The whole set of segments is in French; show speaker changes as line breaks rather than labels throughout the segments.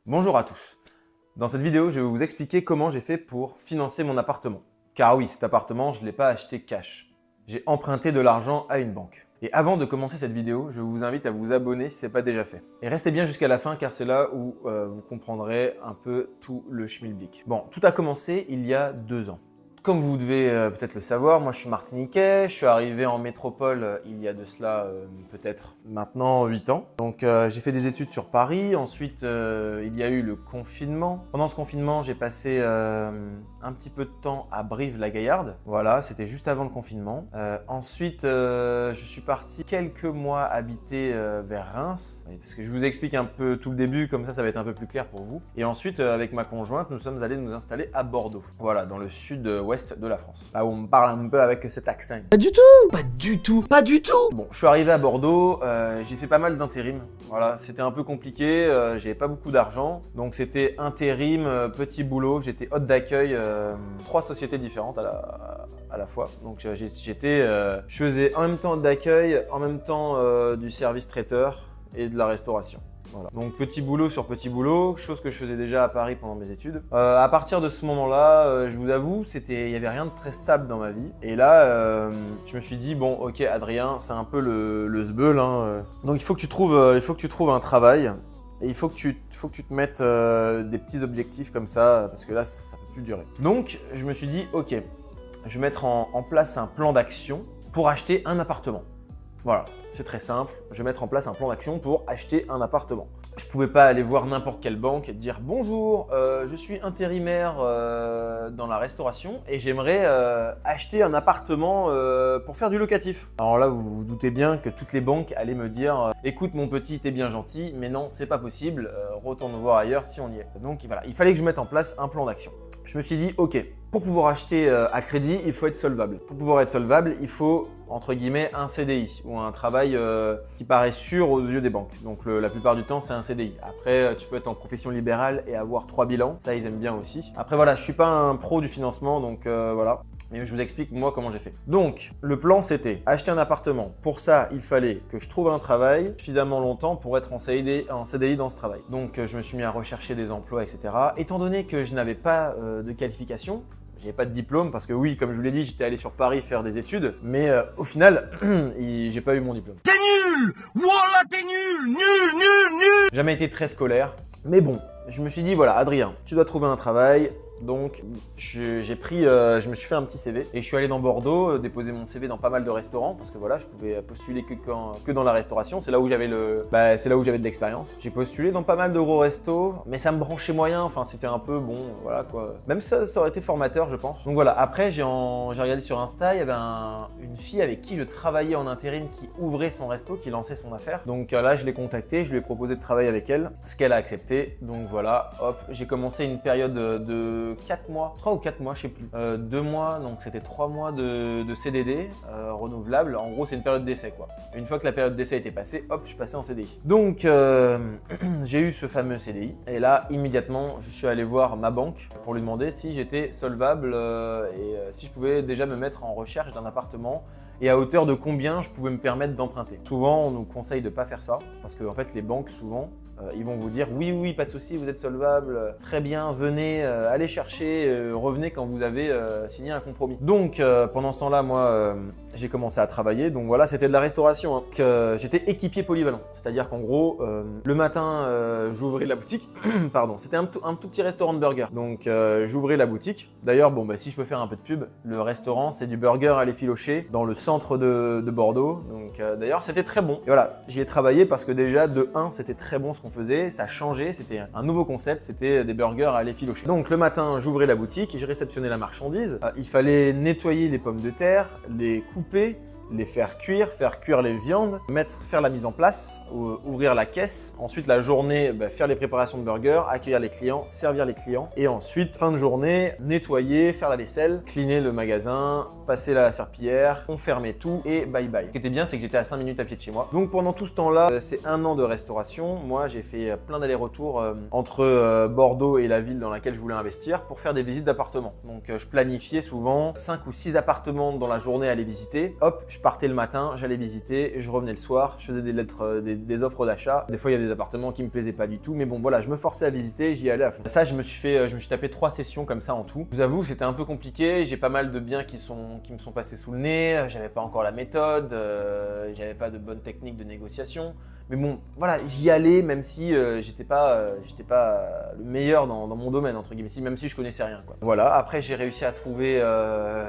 Bonjour à tous. Dans cette vidéo, je vais vous expliquer comment j'ai fait pour financer mon appartement. Car oui, cet appartement, je ne l'ai pas acheté cash. J'ai emprunté de l'argent à une banque. Et avant de commencer cette vidéo, je vous invite à vous abonner si ce n'est pas déjà fait. Et restez bien jusqu'à la fin car c'est là où vous comprendrez un peu tout le schmilblick. Bon, tout a commencé il y a 2 ans. Comme vous devez peut-être le savoir, moi je suis martiniquais, je suis arrivé en métropole il y a de cela peut-être maintenant 8 ans. Donc j'ai fait des études sur Paris, ensuite il y a eu le confinement. Pendant ce confinement, j'ai passé un petit peu de temps à Brive-la-Gaillarde. Voilà, c'était juste avant le confinement. Ensuite, je suis parti quelques mois habiter vers Reims, parce que je vous explique un peu tout le début, comme ça va être un peu plus clair pour vous. Et ensuite, avec ma conjointe, nous sommes allés nous installer à Bordeaux. Voilà, dans le sud-ouest de la France. Là où on me parle un peu avec cet accent.
Pas du tout. Pas du tout. Pas du tout.
Bon, je suis arrivé à Bordeaux, j'ai fait pas mal d'intérim. Voilà, c'était un peu compliqué, j'avais pas beaucoup d'argent. Donc c'était intérim, petit boulot. J'étais hôte d'accueil, 3 sociétés différentes à la fois. Donc je faisais en même temps hôte d'accueil, en même temps du service traiteur et de la restauration. Voilà. Donc petit boulot sur petit boulot, chose que je faisais déjà à Paris pendant mes études. À partir de ce moment-là, je vous avoue, il n'y avait rien de très stable dans ma vie. Et là, je me suis dit, bon ok Adrien, c'est un peu le sbeul, hein. Donc il faut que tu trouves un travail. Et il faut que tu te mettes des petits objectifs comme ça, parce que là, ça peut plus durer. Donc je me suis dit, ok, je vais mettre en place un plan d'action pour acheter un appartement. Voilà, c'est très simple, je vais mettre en place un plan d'action pour acheter un appartement. Je ne pouvais pas aller voir n'importe quelle banque et dire « Bonjour, je suis intérimaire dans la restauration et j'aimerais acheter un appartement pour faire du locatif. » Alors là, vous vous doutez bien que toutes les banques allaient me dire « Écoute mon petit, t'es bien gentil, mais non, c'est pas possible, retourne voir ailleurs si on y est. » Donc voilà, il fallait que je mette en place un plan d'action. Je me suis dit « Ok, pour pouvoir acheter à crédit, il faut être solvable. Pour pouvoir être solvable, il faut entre guillemets un CDI ou un travail qui paraît sûr aux yeux des banques. Donc la plupart du temps, c'est un CDI. Après, tu peux être en profession libérale et avoir 3 bilans. Ça, ils aiment bien aussi. Après, voilà, je suis pas un pro du financement, donc voilà. Mais je vous explique moi comment j'ai fait. Donc, le plan, c'était acheter un appartement. Pour ça, il fallait que je trouve un travail suffisamment longtemps pour être en CDI dans ce travail. Donc, je me suis mis à rechercher des emplois, etc. Étant donné que je n'avais pas de qualification, j'avais pas de diplôme parce que oui, comme je vous l'ai dit, j'étais allé sur Paris faire des études, mais au final, j'ai pas eu mon diplôme.
T'es nul. Voilà, t'es nul. Nul.
J'ai jamais été très scolaire, mais bon, je me suis dit voilà, Adrien, tu dois trouver un travail. Donc je me suis fait un petit CV et je suis allé dans Bordeaux déposer mon CV dans pas mal de restaurants parce que voilà, je pouvais postuler que dans la restauration, c'est là où j'avais de l'expérience. J'ai postulé dans pas mal de gros restos, mais ça me branchait moyen, enfin c'était un peu bon, voilà quoi. Même ça aurait été formateur je pense. Donc voilà, après j'ai regardé sur Insta, il y avait une fille avec qui je travaillais en intérim qui ouvrait son resto, qui lançait son affaire. Donc là je l'ai contactée, je lui ai proposé de travailler avec elle, ce qu'elle a accepté. Donc voilà, hop, j'ai commencé une période de 4 mois, 3 ou 4 mois, je sais plus. 2 mois, donc c'était 3 mois de CDD renouvelable. En gros, c'est une période d'essai quoi. Une fois que la période d'essai était passée, hop, je suis passé en CDI. Donc, j'ai eu ce fameux CDI. Et là, immédiatement, je suis allé voir ma banque pour lui demander si j'étais solvable et si je pouvais déjà me mettre en recherche d'un appartement et à hauteur de combien je pouvais me permettre d'emprunter. Souvent, on nous conseille de ne pas faire ça parce que en fait, les banques, souvent, ils vont vous dire oui, pas de souci, vous êtes solvable, très bien, venez, allez chercher, revenez quand vous avez signé un compromis. Donc pendant ce temps-là, moi, j'ai commencé à travailler. Donc voilà, c'était de la restauration. Hein. J'étais équipier polyvalent, c'est-à-dire qu'en gros, le matin, j'ouvrais la boutique. Pardon, c'était un tout petit restaurant de burger. Donc j'ouvrais la boutique. D'ailleurs, bon, si je peux faire un peu de pub, le restaurant, c'est du burger à l'effiloché dans le centre de Bordeaux. Donc d'ailleurs, c'était très bon. Et voilà, j'y ai travaillé parce que déjà, de 1, c'était très bon ce qu'on faisait, ça changeait, c'était un nouveau concept, c'était des burgers à l'effiloché. Donc le matin, j'ouvrais la boutique, je réceptionnais la marchandise, il fallait nettoyer les pommes de terre, les couper, les faire cuire les viandes, faire la mise en place, ouvrir la caisse. Ensuite, la journée, faire les préparations de burgers, accueillir les clients, servir les clients. Et ensuite, fin de journée, nettoyer, faire la vaisselle, cleaner le magasin, passer la serpillière, on fermait tout et bye bye. Ce qui était bien, c'est que j'étais à 5 minutes à pied de chez moi. Donc pendant tout ce temps-là, c'est 1 an de restauration. Moi, j'ai fait plein d'allers-retours entre Bordeaux et la ville dans laquelle je voulais investir pour faire des visites d'appartements. Donc je planifiais souvent 5 ou 6 appartements dans la journée à les visiter. Hop, Je partais le matin, j'allais visiter, je revenais le soir, je faisais des lettres, des offres d'achat. Des fois, il y a des appartements qui me plaisaient pas du tout, mais bon, voilà, je me forçais à visiter, j'y allais à fond. Ça, je me suis tapé 3 sessions comme ça en tout. Je vous avoue, c'était un peu compliqué. J'ai pas mal de biens qui me sont passés sous le nez. J'avais pas encore la méthode, j'avais pas de bonne technique de négociation. Mais bon, voilà, j'y allais même si j'étais pas le meilleur dans mon domaine, entre guillemets, même si je connaissais rien, quoi. Voilà, après j'ai réussi à trouver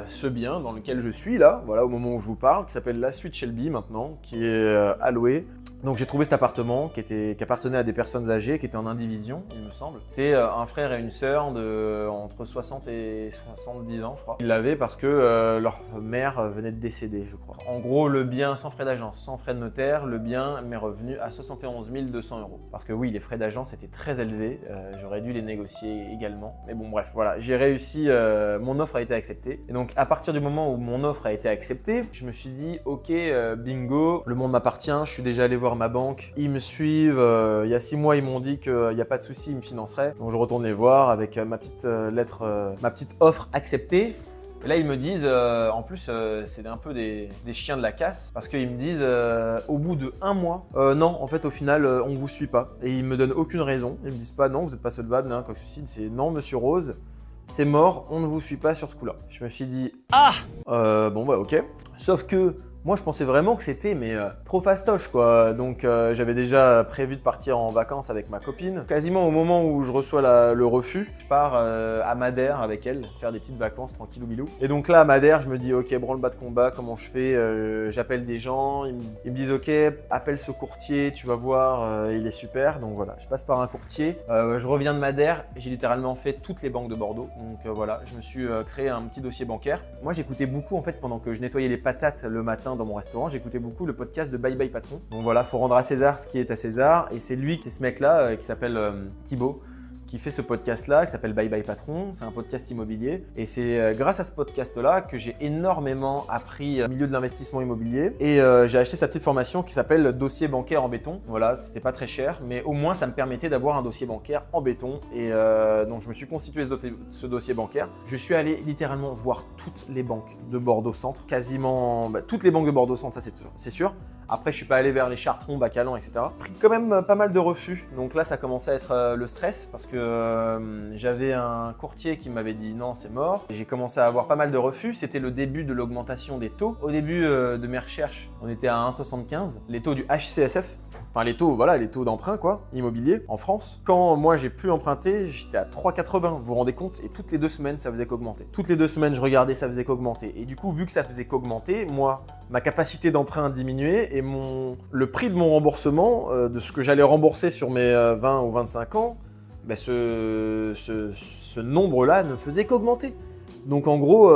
ce bien dans lequel je suis là, voilà, au moment où je vous parle, qui s'appelle la Suite Shelby maintenant, qui est à louer. Donc j'ai trouvé cet appartement qui appartenait à des personnes âgées, qui était en indivision, il me semble. C'était un frère et une sœur entre 60 et 70 ans, je crois. Ils l'avaient parce que leur mère venait de décéder, je crois. En gros, le bien sans frais d'agence, sans frais de notaire, le bien m'est revenu à 71 200 €. Parce que oui, les frais d'agence étaient très élevés, j'aurais dû les négocier également. Mais bon, bref, voilà, j'ai réussi, mon offre a été acceptée. Et donc à partir du moment où mon offre a été acceptée, je me suis dit, ok, bingo, le monde m'appartient, je suis déjà allé voir ma banque, ils me suivent, il y a 6 mois ils m'ont dit qu'il n'y a pas de souci, ils me financeraient. Donc je retourne les voir avec ma petite lettre, ma petite offre acceptée. Et là ils me disent, en plus c'est un peu des chiens de la casse, parce qu'ils me disent au bout de 1 mois, non en fait au final on vous suit pas. Et ils me donnent aucune raison, ils me disent pas non vous n'êtes pas solvable, quoi que ceci, c'est non monsieur Rose, c'est mort, on ne vous suit pas sur ce coup-là. Je me suis dit, ah bon bah ok, sauf que moi, je pensais vraiment que c'était trop fastoche, quoi. Donc, j'avais déjà prévu de partir en vacances avec ma copine. Quasiment au moment où je reçois le refus, je pars à Madère avec elle, faire des petites vacances tranquillou bilou. Et donc là, à Madère, je me dis, ok, branle-bas de combat, comment je fais? J'appelle des gens, ils me disent, ok, appelle ce courtier, tu vas voir, il est super. Donc voilà, je passe par un courtier. Je reviens de Madère, j'ai littéralement fait toutes les banques de Bordeaux. Donc voilà, je me suis créé un petit dossier bancaire. Moi, j'écoutais beaucoup, en fait, pendant que je nettoyais les patates le matin dans mon restaurant, j'écoutais beaucoup le podcast de Bye Bye Patron. Donc voilà, faut rendre à César ce qui est à César. Et c'est lui, c'est ce mec-là qui s'appelle Thibaut, qui fait ce podcast-là, qui s'appelle Bye Bye Patron. C'est un podcast immobilier. Et c'est grâce à ce podcast-là que j'ai énormément appris au milieu de l'investissement immobilier. Et j'ai acheté sa petite formation qui s'appelle Dossier bancaire en béton. Voilà, c'était pas très cher, mais au moins ça me permettait d'avoir un dossier bancaire en béton. Et donc je me suis constitué ce dossier bancaire. Je suis allé littéralement voir toutes les banques de Bordeaux Centre, quasiment toutes les banques de Bordeaux Centre, ça c'est sûr. Après, je suis pas allé vers les Chartrons, Bacalan, etc. Pris quand même pas mal de refus. Donc là, ça commençait à être le stress parce que j'avais un courtier qui m'avait dit non, c'est mort. J'ai commencé à avoir pas mal de refus. C'était le début de l'augmentation des taux. Au début de mes recherches, on était à 1,75. Les taux du HCSF. Enfin, les taux, voilà, les taux d'emprunt, quoi, immobilier, en France. Quand moi, j'ai pu emprunter, j'étais à 3,80, vous vous rendez compte? Et toutes les 2 semaines, ça faisait qu'augmenter. Toutes les 2 semaines, je regardais, ça faisait qu'augmenter. Et du coup, vu que ça faisait qu'augmenter, moi, ma capacité d'emprunt diminuait et le prix de mon remboursement, de ce que j'allais rembourser sur mes 20 ou 25 ans, ben ce nombre-là ne faisait qu'augmenter. Donc en gros,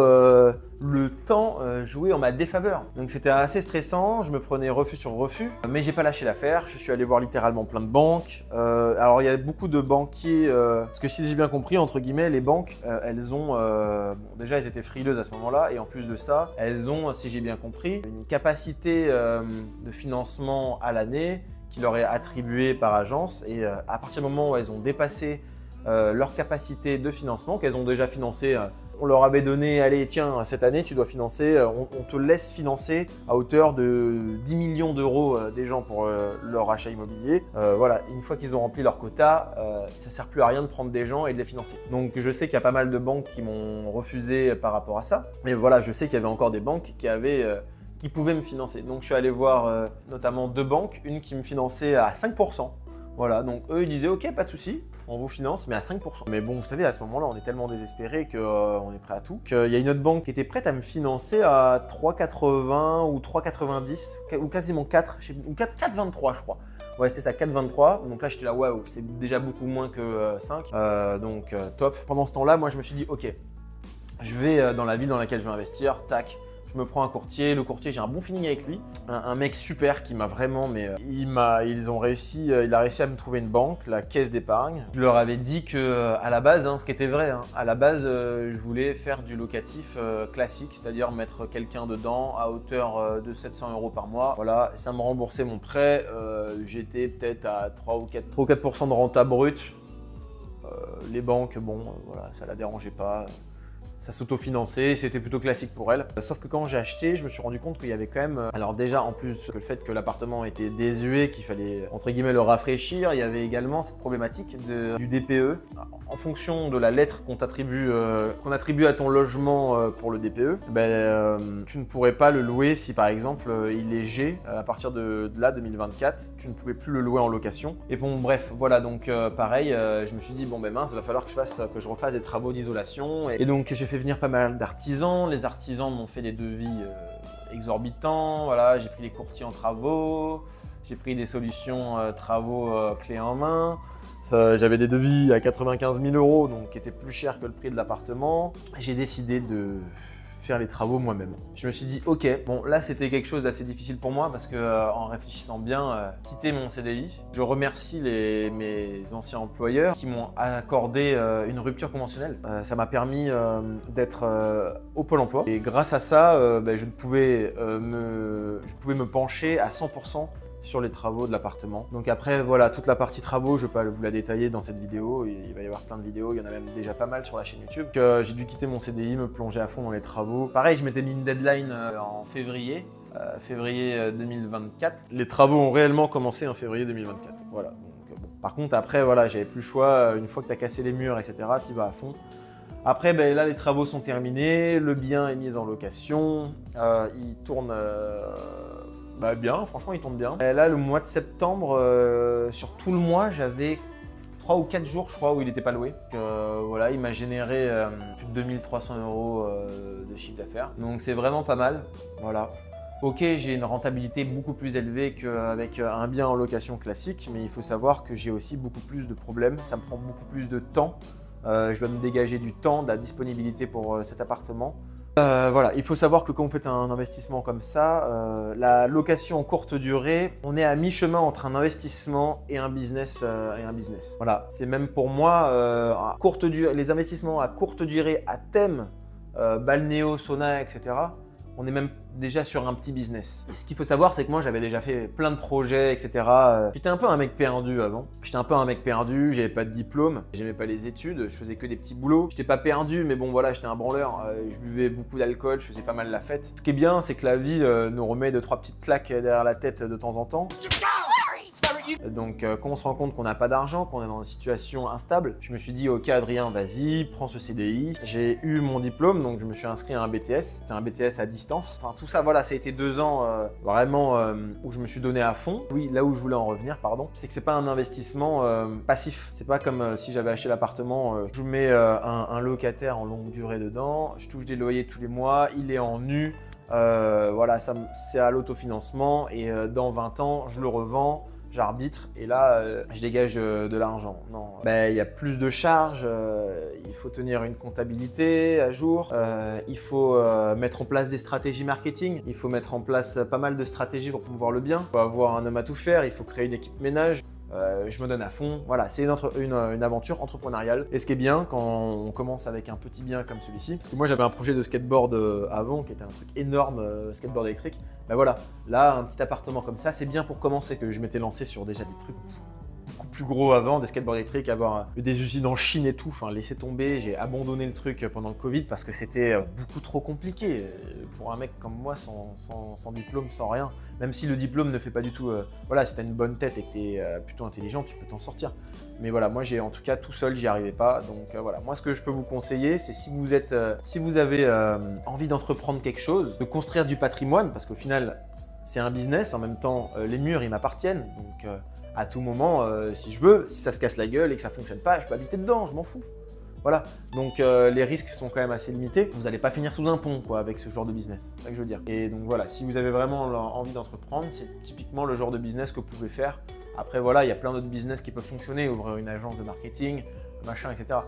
le temps jouait en ma défaveur. Donc c'était assez stressant, je me prenais refus sur refus, mais j'ai pas lâché l'affaire, je suis allé voir littéralement plein de banques. Alors il y a beaucoup de banquiers, parce que si j'ai bien compris, entre guillemets, les banques, elles ont, bon, déjà elles étaient frileuses à ce moment-là, et en plus de ça, elles ont, si j'ai bien compris, une capacité de financement à l'année qui leur est attribuée par agence, et à partir du moment où elles ont dépassé leur capacité de financement, qu'elles ont déjà financé, on leur avait donné, allez tiens, cette année tu dois financer, on te laisse financer à hauteur de 10 millions d'euros des gens pour leur achat immobilier. Voilà, une fois qu'ils ont rempli leur quota, ça sert plus à rien de prendre des gens et de les financer. Donc je sais qu'il y a pas mal de banques qui m'ont refusé par rapport à ça, mais voilà, je sais qu'il y avait encore des banques qui pouvaient me financer. Donc je suis allé voir notamment 2 banques, une qui me finançait à 5%. Voilà, donc eux ils disaient ok, pas de souci, on vous finance, mais à 5%. Mais bon, vous savez, à ce moment-là, on est tellement désespéré qu'on est prêt à tout. Qu'il y a une autre banque qui était prête à me financer à 3,80 ou 3,90 ou quasiment 4, ou 4,23 je crois. Ouais, c'était ça, 4,23. Donc là, j'étais là, waouh, c'est déjà beaucoup moins que 5. Donc top. Pendant ce temps-là, moi, je me suis dit, ok, je vais dans la ville dans laquelle je vais investir, tac. Je me prends un courtier, le courtier, j'ai un bon feeling avec lui. Un mec super qui m'a vraiment, il a réussi à me trouver une banque, la Caisse d'épargne. Je leur avais dit que à la base, ce qui était vrai, à la base, je voulais faire du locatif classique, c'est-à-dire mettre quelqu'un dedans à hauteur de 700 € par mois. Voilà, ça me remboursait mon prêt. J'étais peut-être à 3 ou 4% de renta brute. Les banques, bon, voilà, ça la dérangeait pas. Ça s'autofinançait, c'était plutôt classique pour elle. Sauf que quand j'ai acheté, je me suis rendu compte qu'il y avait quand même... Alors déjà, en plus que le fait que l'appartement était désuet, qu'il fallait entre guillemets le rafraîchir, il y avait également cette problématique du DPE. En fonction de la lettre qu'on attribue à ton logement pour le DPE, tu ne pourrais pas le louer si par exemple il est G à partir de là, 2024, tu ne pouvais plus le louer en location. Et bon bref, voilà, donc pareil, je me suis dit bon ben mince, il va falloir que je refasse des travaux d'isolation. Et donc j'ai fait venir pas mal d'artisans. Les artisans m'ont fait des devis exorbitants. Voilà, j'ai pris les courtiers en travaux, j'ai pris des solutions travaux clés en main. J'avais des devis à 95 000 €, donc qui étaient plus chers que le prix de l'appartement. J'ai décidé de faire les travaux moi-même. Je me suis dit ok, bon là c'était quelque chose d'assez difficile pour moi parce que en réfléchissant bien, quitter mon CDI. Je remercie mes anciens employeurs qui m'ont accordé une rupture conventionnelle. Ça m'a permis d'être au Pôle emploi et grâce à ça, je pouvais me pencher à 100% sur les travaux de l'appartement. Donc après voilà, toute la partie travaux, je ne vais pas vous la détailler dans cette vidéo, il va y avoir plein de vidéos, il y en a même déjà pas mal sur la chaîne YouTube. J'ai dû quitter mon CDI, me plonger à fond dans les travaux. Pareil, je m'étais mis une deadline en février 2024. Les travaux ont réellement commencé en février 2024. Voilà. Donc, bon. Par contre après voilà, j'avais plus le choix, une fois que tu as cassé les murs, etc., tu y vas à fond. Après, là, les travaux sont terminés, le bien est mis en location, il tourne bien, franchement, il tourne bien. Et là, le mois de septembre, sur tout le mois, j'avais 3 ou 4 jours, je crois, où il n'était pas loué. Donc, voilà, il m'a généré plus de 2300 € de chiffre d'affaires. Donc, c'est vraiment pas mal. Voilà. Ok, j'ai une rentabilité beaucoup plus élevée qu'avec un bien en location classique, mais il faut savoir que j'ai aussi beaucoup plus de problèmes. Ça me prend beaucoup plus de temps. Je dois me dégager du temps, de la disponibilité pour cet appartement. Voilà, il faut savoir que quand vous faites un investissement comme ça, la location courte durée, on est à mi-chemin entre un investissement et un business. Voilà, c'est même pour moi, les investissements à courte durée à thème, balnéo, sauna, etc., on est même déjà sur un petit business. Et ce qu'il faut savoir, c'est que moi, j'avais déjà fait plein de projets, etc. J'étais un peu un mec perdu avant. J'avais pas de diplôme, j'aimais pas les études, je faisais que des petits boulots. J'étais pas perdu, mais bon voilà, j'étais un branleur. Je buvais beaucoup d'alcool, je faisais pas mal la fête. Ce qui est bien, c'est que la vie nous remet 2-3 petites claques derrière la tête de temps en temps. Donc quand on se rend compte qu'on n'a pas d'argent, qu'on est dans une situation instable, je me suis dit ok Adrien, vas-y, prends ce CDI. J'ai eu mon diplôme, donc je me suis inscrit à un BTS. C'est un BTS à distance. Enfin tout ça, voilà, ça a été 2 ans vraiment où je me suis donné à fond. Oui, là où je voulais en revenir, pardon, c'est que c'est pas un investissement passif. C'est pas comme si j'avais acheté l'appartement, je mets un locataire en longue durée dedans, je touche des loyers tous les mois, il est en nu. Voilà, c'est à l'autofinancement et dans 20 ans, je le revends. J'arbitre et là, je dégage de l'argent. Non, il y a plus de charges, il faut tenir une comptabilité à jour, il faut mettre en place des stratégies marketing, il faut mettre en place pas mal de stratégies pour promouvoir le bien, il faut avoir un homme à tout faire, il faut créer une équipe ménage. Je me donne à fond, voilà, c'est une aventure entrepreneuriale. Et ce qui est bien quand on commence avec un petit bien comme celui-ci, parce que moi j'avais un projet de skateboard avant qui était un truc énorme, skateboard électrique. Voilà, là un petit appartement comme ça, c'est bien pour commencer, que je m'étais lancé sur déjà des trucs beaucoup plus gros avant, des skateboards électriques, avoir des usines en Chine et tout, enfin laisser tomber. J'ai abandonné le truc pendant le Covid parce que c'était beaucoup trop compliqué pour un mec comme moi sans diplôme, sans rien. Même si le diplôme ne fait pas du tout... voilà, si tu as une bonne tête et que tu es plutôt intelligent, tu peux t'en sortir. Mais voilà, moi en tout cas tout seul, j'y arrivais pas. Donc voilà, moi ce que je peux vous conseiller, c'est si vous avez envie d'entreprendre quelque chose, de construire du patrimoine, parce qu'au final, c'est un business. En même temps, les murs, ils m'appartiennent. Donc à tout moment, si je veux, si ça se casse la gueule et que ça fonctionne pas, je peux habiter dedans, je m'en fous. Voilà, donc les risques sont quand même assez limités. Vous n'allez pas finir sous un pont quoi, avec ce genre de business, c'est ça que je veux dire. Et donc voilà, si vous avez vraiment envie d'entreprendre, c'est typiquement le genre de business que vous pouvez faire. Après voilà, il y a plein d'autres business qui peuvent fonctionner, ouvrir une agence de marketing, machin, etc.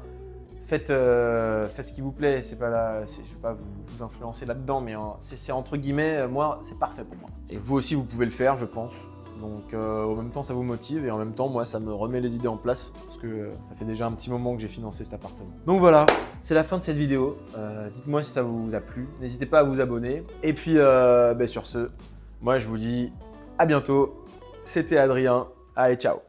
Faites ce qui vous plaît, c'est pas là, je ne vais pas vous influencer là-dedans, mais c'est entre guillemets, moi, c'est parfait pour moi. Et vous aussi, vous pouvez le faire, je pense. Donc en même temps ça vous motive et en même temps moi ça me remet les idées en place parce que ça fait déjà un petit moment que j'ai financé cet appartement. Donc voilà, c'est la fin de cette vidéo. Dites-moi si ça vous a plu, n'hésitez pas à vous abonner. Et puis sur ce, moi je vous dis à bientôt. C'était Adrien, allez ciao.